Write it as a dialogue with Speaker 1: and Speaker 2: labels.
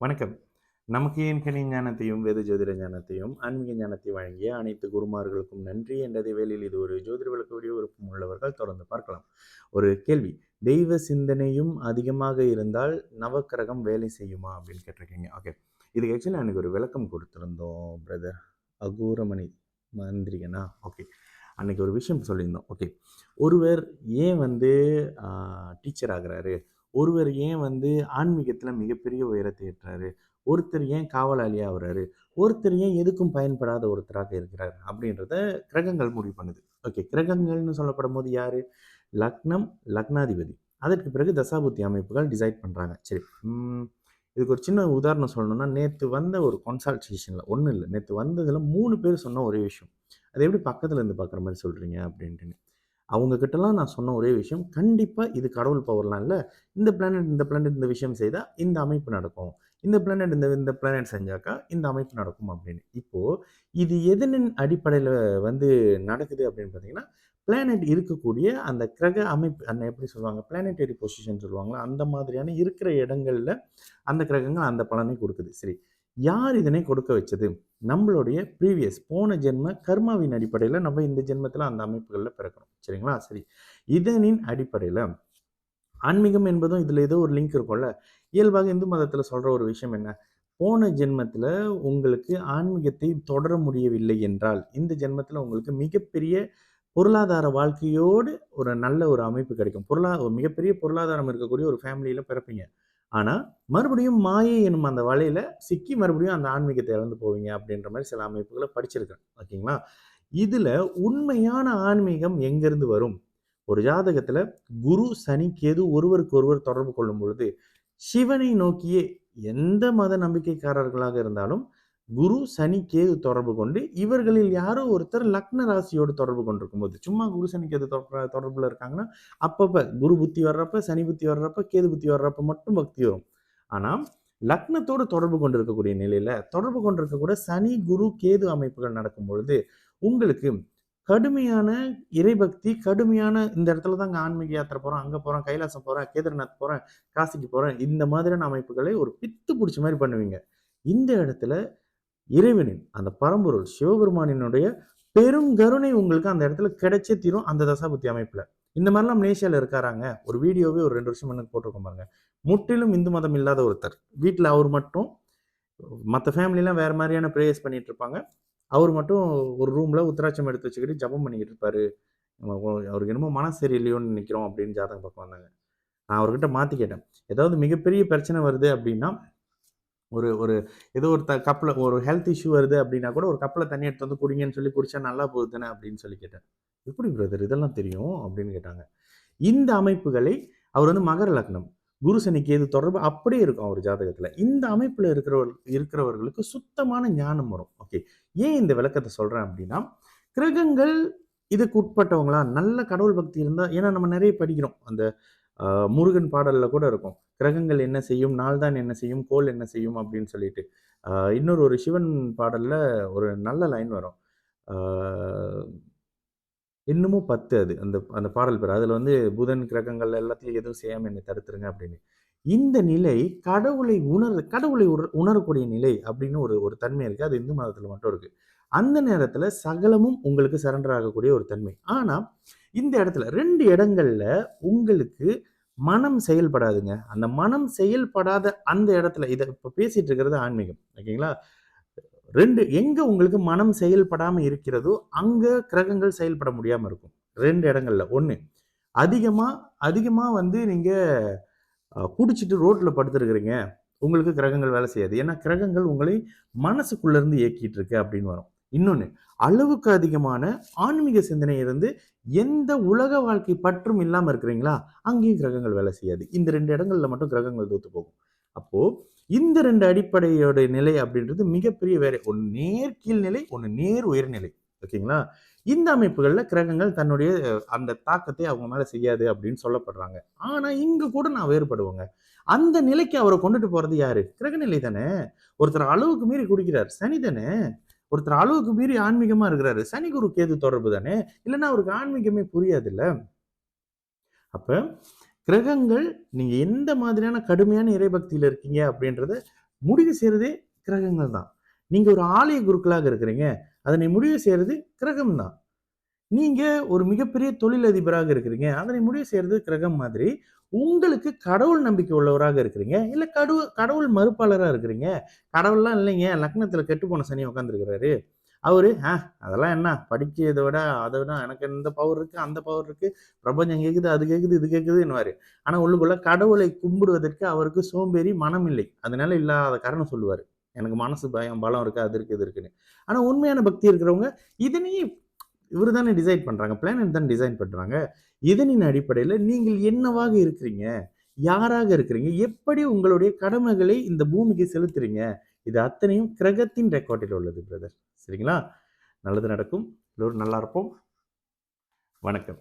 Speaker 1: வணக்கம். நமக்கு ஏன் கனி ஞானத்தையும், வேத ஜோதிட ஞானத்தையும், ஆன்மீக ஞானத்தை வழங்கிய அனைத்து குருமார்களுக்கும் நன்றி என்றதை வேளையில் இது ஒரு ஜோதிட விளக்க வீடியோ விருப்பம் உள்ளவர்கள் தொடர்ந்து பார்க்கலாம். ஒரு கேள்வி. தெய்வ சிந்தனையும் அதிகமாக இருந்தால் நவக்கிரகம் வேலை செய்யுமா? அப்படின்னு கேட்டிருக்கீங்க. ஓகே. இதுக்கு ஆக்சுவலி எனக்கு ஒரு விளக்கம் கொடுத்திருந்தோம் பிரதர். அகூரமணி மந்திரிகனா? ஓகே. அன்னைக்கு ஒரு விஷயம் சொல்லியிருந்தோம். ஓகே. ஒருவர் ஏன் டீச்சர் ஆகுறாரு? ஒருவர் ஏன் ஆன்மீகத்தில் மிகப்பெரிய உயரத்தை எட்டுறாரு? ஒருத்தர் ஏன் காவலாளியா ஆகுறாரு? ஒருத்தர் ஏன் எதுக்கும் பயன்படாத ஒருத்தராக இருக்கிறார்? அப்படின்றத கிரகங்கள் முடிவு பண்ணுது. ஓகே. கிரகங்கள்னு சொல்லப்படும்போது யாரு? லக்னம், லக்னாதிபதி. அதற்கு பிறகு தசாபுத்தி அமைப்புகள் டிசைட் பண்ணுறாங்க. சரி. இதுக்கு ஒரு சின்ன உதாரணம் சொல்லணும்னா, நேற்று வந்த ஒரு கன்சல்டேஷனில் ஒன்றும் இல்லை. நேற்று வந்ததில் 3 பேர் சொன்ன ஒரே விஷயம். அதை எப்படி பக்கத்தில் இருந்து பார்க்குற மாதிரி சொல்கிறீங்க அப்படின்ட்டுன்னு. அவங்க கிட்டலாம் நான் சொன்ன ஒரே விஷயம், கண்டிப்பாக இது கடவுள் பவர்லாம் இல்லை. இந்த பிளானட் இந்த விஷயம் செய்தால் இந்த அமைப்பு நடக்கும். இந்த பிளானட் இந்த பிளானட் செஞ்சாக்கா இந்த அமைப்பு நடக்கும் அப்படின்னு. இப்போது இது எதனின் அடிப்படையில் நடக்குது அப்படின்னு பார்த்தீங்கன்னா, பிளானட் இருக்கக்கூடிய அந்த கிரக அமைப்பு அந்த எப்படி சொல்லுவாங்க, பிளானட்டரி பொசிஷன் சொல்லுவாங்களா, அந்த மாதிரியான இருக்கிற இடங்களில் அந்த கிரகங்கள் அந்த பலனை கொடுக்குது. சரி, யார் இதனை கொடுக்க வச்சது? நம்மளுடைய போன ஜென்ம கர்மாவின் அடிப்படையில் நம்ம இந்த ஜென்மத்தில் அந்த அமைப்புகளில் பிறக்கிறோம். சரிங்களா? சரி, இதனின் அடிப்படையில் ஆன்மீகம் என்பதும் இதில் ஏதோ ஒரு லிங்க் இருக்கும்ல. இயல்பாக இந்து மதத்தில் சொல்கிற ஒரு விஷயம் என்ன? போன ஜென்மத்தில் உங்களுக்கு ஆன்மீகத்தை தொடர முடியவில்லை என்றால், இந்த ஜென்மத்தில் உங்களுக்கு மிகப்பெரிய பொருளாதார வாழ்க்கையோடு ஒரு நல்ல ஒரு அமைப்பு கிடைக்கும். ஒரு மிகப்பெரிய பொருளாதாரம் இருக்கக்கூடிய ஒரு ஃபேமிலியில் பிறப்பீங்க. ஆனால் மறுபடியும் மாயை எனும் அந்த வலையில் சிக்கி மறுபடியும் அந்த ஆன்மீகத்தை இழந்து போவீங்க அப்படின்ற மாதிரி சில அமைப்புகளை படிச்சிருக்கேன். ஓகேங்களா? இதில் உண்மையான ஆன்மீகம் எங்கேருந்து வரும்? ஒரு ஜாதகத்துல குரு, சனி, கேது ஒருவருக்கு ஒருவர் தொடர்பு கொள்ளும் பொழுது சிவனை நோக்கியே எந்த மத நம்பிக்கைக்காரர்களாக இருந்தாலும் குரு, சனி, கேது தொடர்பு கொண்டு இவர்களில் யாரோ ஒருத்தர் லக்ன ராசியோடு தொடர்பு கொண்டிருக்கும் போது, சும்மா குரு, சனி, கேது தொடர்புல இருக்காங்கன்னா அப்பப்ப குரு புத்தி வர்றப்ப, சனி புத்தி வர்றப்ப, கேது புத்தி வர்றப்ப மட்டும் பக்தி வரும். ஆனா லக்னத்தோடு தொடர்பு கொண்டிருக்கக்கூடிய நிலையில தொடர்பு கொண்டிருக்கக்கூடிய சனி, குரு, கேது அமைப்புகள் நடக்கும் பொழுது உங்களுக்கு கடுமையான இறைபக்தி, கடுமையான இந்த இடத்துல தான் ஆன்மீக யாத்திரை போறோம், அங்க போறோம், கைலாசம் போறேன், கேதார்நாத் போறேன், காசிக்கு போறேன், இந்த மாதிரியான அமைப்புகளை ஒரு பித்து பிடிச்ச மாதிரி பண்ணுவீங்க. இந்த இடத்துல இறைவனின் அந்த பரம்பொருள் சிவபெருமானினுடைய பெரும் கருணை உங்களுக்கு அந்த இடத்துல கிடைச்சே தீரும் அந்த தசாபுத்தி அமைப்புல. இந்த மாதிரிலாம் மலேசியால இருக்காராங்க. ஒரு வீடியோவே ஒரு 2 வருஷம் முன்னாடி போட்டிருக்கோம் பாருங்க. முற்றிலும் இந்து மதம் இல்லாத ஒருத்தர். வீட்டுல அவர் மட்டும், மற்ற ஃபேமிலிலாம் வேற மாதிரியான பிரேயர்ஸ் பண்ணிட்டு இருப்பாங்க. அவர் மட்டும் ஒரு ரூம்ல உத்திராட்சம் எடுத்து வச்சுக்கிட்டு ஜபம் பண்ணிக்கிட்டு இருப்பாரு. அவருக்கு என்னமோ மனசு சரியில்லையோன்னு நினைக்கிறோம் அப்படின்னு ஜாதகம் பார்க்க வந்தாங்க. நான் அவர்கிட்ட மாற்றி கேட்டேன். ஏதாவது மிகப்பெரிய பிரச்சனை வருது அப்படின்னா, ஒரு ஒரு ஏதோ ஒரு கப்பில் ஒரு ஹெல்த் இஷ்யூ வருது அப்படின்னா கூட ஒரு கப்பில் தண்ணி எடுத்து வந்து குடிங்கன்னு சொல்லி குடிச்சா நல்லா போகுது தானே அப்படின்னு சொல்லி கேட்டேன். எப்படி பிரதர் இதெல்லாம் தெரியும் அப்படின்னு கேட்டாங்க. இந்த அமைப்புகளை அவர் மகர லக்னம், குரு சனி கேது தொடர்பு அப்படியே இருக்கும் அவர் ஜாதகத்துல. இந்த அமைப்புல இருக்கிறவர்களுக்கு சுத்தமான ஞானம் வரும். ஓகே, ஏன் இந்த விளக்கத்தை சொல்றேன் அப்படின்னா, கிரகங்கள் இதுக்கு உட்பட்டவங்களா? நல்ல கடவுள் பக்தி இருந்தா, ஏன்னா நம்ம நிறைய படிக்கிறோம். அந்த முருகன் பாடல்ல கூட இருக்கும். கிரகங்கள் என்ன செய்யும், நாள் தான் என்ன செய்யும், கோள் என்ன செய்யும் அப்படின்னு சொல்லிட்டு. இன்னொரு ஒரு சிவன் பாடல்ல ஒரு நல்ல லைன் வரும். இன்னமும் 10 அது அந்த அந்த பாடல் பேர். அதுல புதன் கிரகங்கள் எல்லாத்தையும் எதுவும் செய்யாம என்னை தடுத்துருங்க அப்படின்னு. இந்த நிலை கடவுளை உணரக்கூடிய நிலை அப்படின்னு ஒரு ஒரு தன்மை இருக்கு. அது இந்து மதத்துல மட்டும் இருக்கு. அந்த நேரத்துல சகலமும் உங்களுக்கு சரண்டர் ஆகக்கூடிய ஒரு தன்மை. ஆனா இந்த இடத்துல 2 இடங்கள்ல உங்களுக்கு மனம் செயல்படாதுங்க. அந்த மனம் செயல்படாத அந்த இடத்துல இத இப்ப பேசிட்டு இருக்கிறது ஆன்மீகம். ஓகேங்களா? 2 எங்க உங்களுக்கு மனம் செயல்படாம இருக்கிறதோ, அங்க கிரகங்கள் செயல்பட முடியாம இருக்கும். 2 இடங்கள்ல. 1 அதிகமா அதிகமா நீங்க குடிச்சிட்டு ரோட்ல படுத்திருக்கிறீங்க. உங்களுக்கு கிரகங்கள் வேலை செய்யாது. ஏன்னா கிரகங்கள் உங்களை மனசுக்குள்ள இருந்து இயக்கிட்டு இருக்கு அப்படின்னு வரும். இன்னொன்னு, அளவுக்கு அதிகமான ஆன்மீக சிந்தனை இருந்து எந்த உலக வாழ்க்கை பற்றும் இல்லாம இருக்கிறீங்களா, அங்கேயும் கிரகங்கள் வேலை செய்யாது. இந்த 2 இடங்கள்ல மட்டும் கிரகங்கள் தோத்து போகும். அப்போ இந்த 2 அடிப்படையோட நிலை அப்படின்றது மிகப்பெரிய வேற. ஒன்னு நேர் கீழ்நிலை, ஒன்னு நேர் உயர்நிலை. ஓகேங்களா? இந்த அமைப்புகள்ல கிரகங்கள் தன்னுடைய அந்த தாக்கத்தை அவங்க மேல செய்யாது அப்படின்னு சொல்லப்படுறாங்க. ஆனா இங்க கூட நான் வேறுபடுவேங்க. அந்த நிலைக்கு அவரை கொண்டுட்டு போறது யாரு? கிரகநிலை தானே. ஒருத்தர் அளவுக்கு மீறி குடிக்கிறார், சனி தானே. ஒருத்தர் அளவுக்கு மீறி ஆன்மீகமா இருக்கிறாரு, சனி குரு கேது தொடர்பு தானே. இல்லைன்னா அவருக்கு ஆன்மீகமே புரியாது இல்ல. அப்ப கிரகங்கள் நீங்க எந்த மாதிரியான கடுமையான இறைபக்தியில இருக்கீங்க அப்படின்றத முடிவு செய்யறதே கிரகங்கள் தான். நீங்க ஒரு ஆலய குருக்களாக இருக்கிறீங்க. அதனை முடிவு செய்யறது கிரகம் தான். நீங்க ஒரு மிகப்பெரிய தொழிலதிபராக இருக்கிறீங்க. அதனை முடிவு செய்றது கிரகம் மாதிரி, உங்களுக்கு கடவுள் நம்பிக்கை உள்ளவராக இருக்கிறீங்க. இல்ல கடவுள் மறுப்பாளரா இருக்கிறீங்க. கடவுள்லாம் இல்லைங்க. லக்னத்துல கெட்டுப்போன சனி உட்கார்ந்திருக்கிறாரு. அவரு, அதெல்லாம் என்ன படிச்சத விட, அத விட எனக்கு இந்த பவர் இருக்கு, அந்த பவர் இருக்கு. பிரபஞ்சம் கேக்குது, அது கேக்குது, இது கேக்குதுன்னுவாரு. ஆனா உள்ளுக்குள்ள கடவுளை கும்பிடுவதற்கு அவருக்கு சோம்பேறி, மனம் இல்லை. அதனால இல்லாத காரணம் சொல்லுவாரு. எனக்கு மனசு பயம், பலம் இருக்கு, அது இருக்கு, இது இருக்குன்னு. ஆனா உண்மையான பக்தி இருக்கிறவங்க, இதனையே இவரு தானே டிசைட் பண்றாங்க. பிளானட் தான் டிசைன் பண்றாங்க. இதனின் அடிப்படையில நீங்கள் என்னவாக இருக்கிறீங்க? யாராக இருக்கிறீங்க? எப்படி உங்களுடைய கடமைகளை இந்த பூமிக்கு செலுத்துறீங்க? இது அத்தனையும் கிரகத்தின் ரெக்கார்டில் உள்ளது பிரதர். சரிங்களா? நல்லது நடக்கும். எல்லோரும் நல்லா இருப்போம். வணக்கம்.